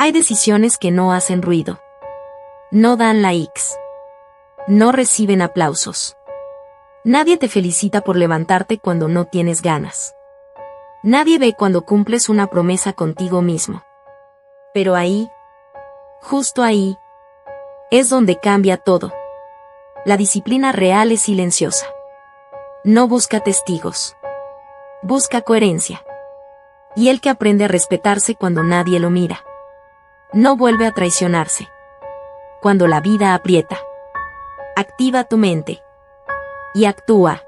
Hay decisiones que no hacen ruido. No dan likes. No reciben aplausos. Nadie te felicita por levantarte cuando no tienes ganas. Nadie ve cuando cumples una promesa contigo mismo. Pero ahí, justo ahí, es donde cambia todo. La disciplina real es silenciosa. No busca testigos. Busca coherencia. Y el que aprende a respetarse cuando nadie lo mira. No vuelve a traicionarse. Cuando la vida aprieta. Activa tu mente. Y actúa.